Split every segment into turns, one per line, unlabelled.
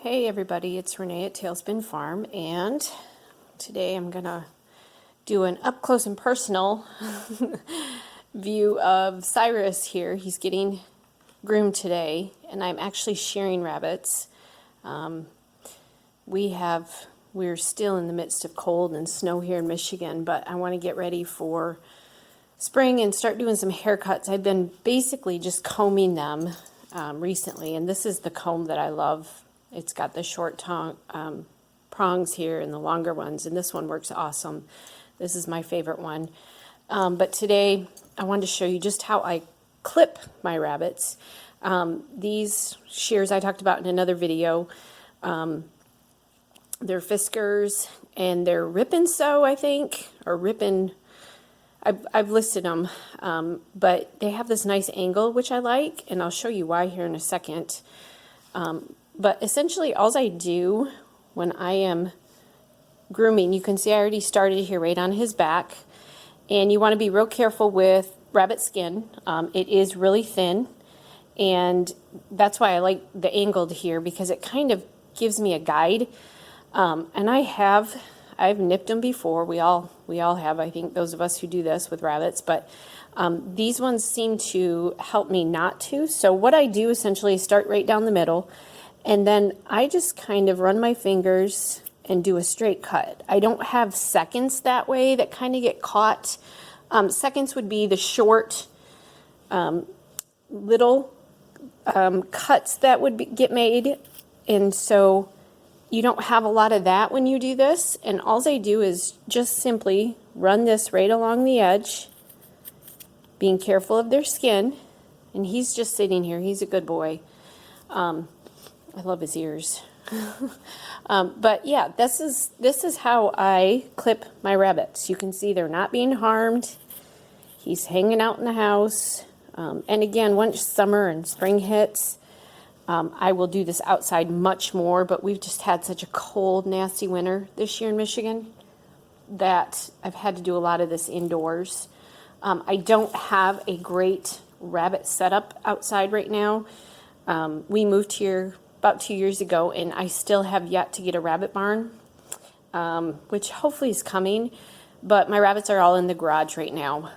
Hey everybody, it's Renee at Tailspin Farm, and today I'm gonna do an up close and personal view of Cyrus here. He's getting groomed today, and I'm actually shearing rabbits. We're still in the midst of cold and snow here in Michigan, but I want to get ready for spring and start doing some haircuts. I've been basically just combing them recently, and this is the comb that I love. It's got the short prongs here and the longer ones, and this one works awesome. This is my favorite one. But today I wanted to show you just how I clip my rabbits. These shears I talked about in another video. They're Fiskars, and they're Rip and Sew, I think, or Rip and... I've listed them, but they have this nice angle, which I like, and I'll show you why here in a second. But essentially, all I do when I am grooming, you can see I already started here right on his back, and you want to be real careful with rabbit skin. It is really thin, and that's why I like the angled here, because it kind of gives me a guide. And I've nipped them before. We all have, I think, those of us who do this with rabbits, but these ones seem to help me not to. So what I do essentially is start right down the middle, and then I just kind of run my fingers and do a straight cut. I don't have seconds that way that kind of get caught. Seconds would be the short little cuts that would get made, and so you don't have a lot of that when you do this. And all I do is just simply run this right along the edge, being careful of their skin. And he's just sitting here. He's a good boy. I love his ears. But yeah, this is how I clip my rabbits. You can see they're not being harmed. He's hanging out in the house. And again, once summer and spring hits, I will do this outside much more, but we've just had such a cold, nasty winter this year in Michigan that I've had to do a lot of this indoors. I don't have a great rabbit setup outside right now. We moved here about 2 years ago, and I still have yet to get a rabbit barn, which hopefully is coming, but my rabbits are all in the garage right now.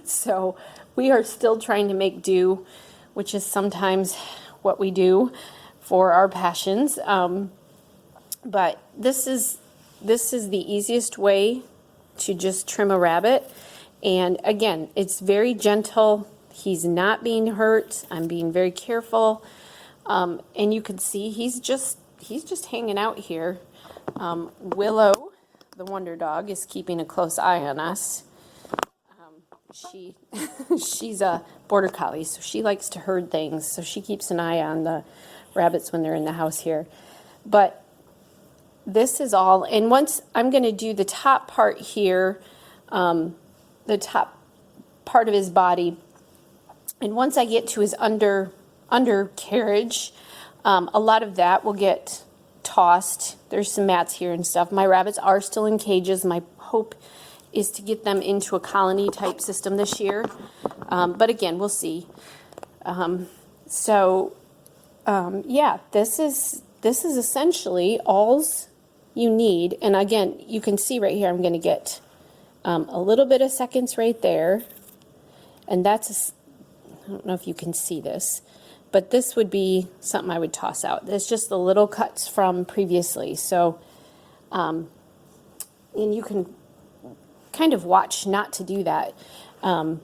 So we are still trying to make do, which is sometimes what we do for our passions. But this is the easiest way to just trim a rabbit. And again, it's very gentle. He's not being hurt. I'm being very careful. And you can see he's just hanging out here. Willow, the wonder dog, is keeping a close eye on us. She's a border collie, so she likes to herd things, so she keeps an eye on the rabbits when they're in the house here. But this is all, and once I'm going to do the top part here, the top part of his body, and once I get to his undercarriage, a lot of that will get tossed. There's some mats here and stuff. My rabbits are still in cages. My hope is to get them into a colony type system this year. But again, we'll see. Yeah, this is essentially all you need. And again, you can see right here, I'm going to get a little bit of seconds right there. And that's, I don't know if you can see this, but this would be something I would toss out. It's just the little cuts from previously. So, and you can kind of watch not to do that. And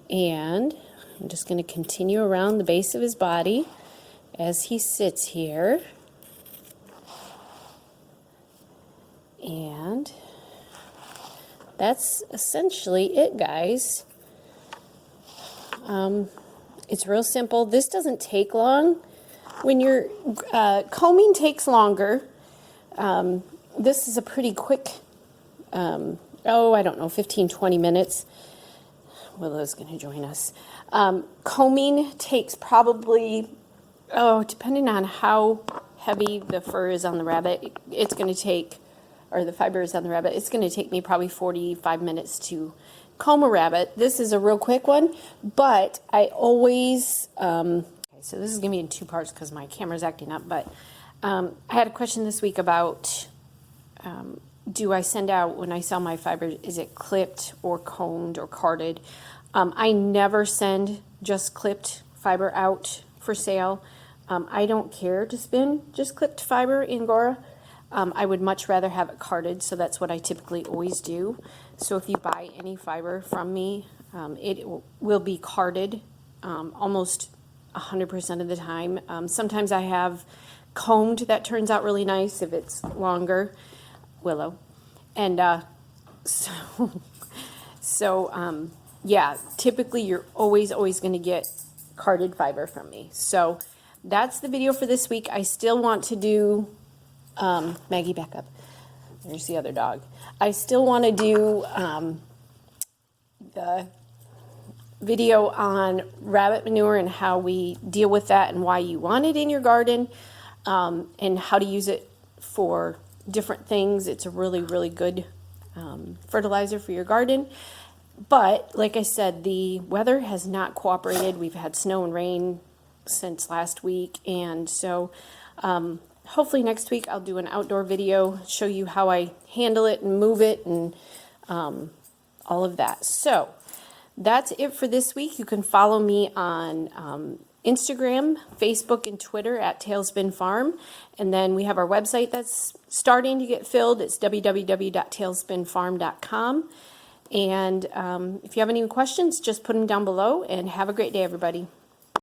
I'm just going to continue around the base of his body as he sits here. And that's essentially it, guys. It's real simple. This doesn't take long. When you're combing takes longer. This is a pretty quick I don't know, 15-20 minutes. Willow's going to join us. Combing takes probably, depending on how heavy the fur is on the rabbit, it's going to take, or the fiber is on the rabbit, it's going to take me probably 45 minutes to comb a rabbit. This is a real quick one, but I always, So this is going to be in two parts because my camera's acting up. But I had a question this week about do I send out, when I sell my fiber, is it clipped or coned or carded? I never send just clipped fiber out for sale. I don't care to spin just clipped fiber Angora. I would much rather have it carded, so that's what I typically always do. So if you buy any fiber from me, it will be carded almost 100% of the time. Sometimes I have combed that turns out really nice if it's longer, willow. And yeah, typically you're always going to get carded fiber from me. So that's the video for this week. I still want to do, Maggie, back up. There's the other dog. I still want to do the video on rabbit manure and how we deal with that and why you want it in your garden, and how to use it for different things. It's a really, really good fertilizer for your garden. But like I said, the weather has not cooperated. We've had snow and rain since last week, and so hopefully next week I'll do an outdoor video, show you how I handle it and move it and all of that. So that's it for this week. You can follow me on Instagram, Facebook, and Twitter at Tailspin Farm. And then we have our website that's starting to get filled. It's www.tailspinfarm.com. And if you have any questions, just put them down below, and have a great day, everybody.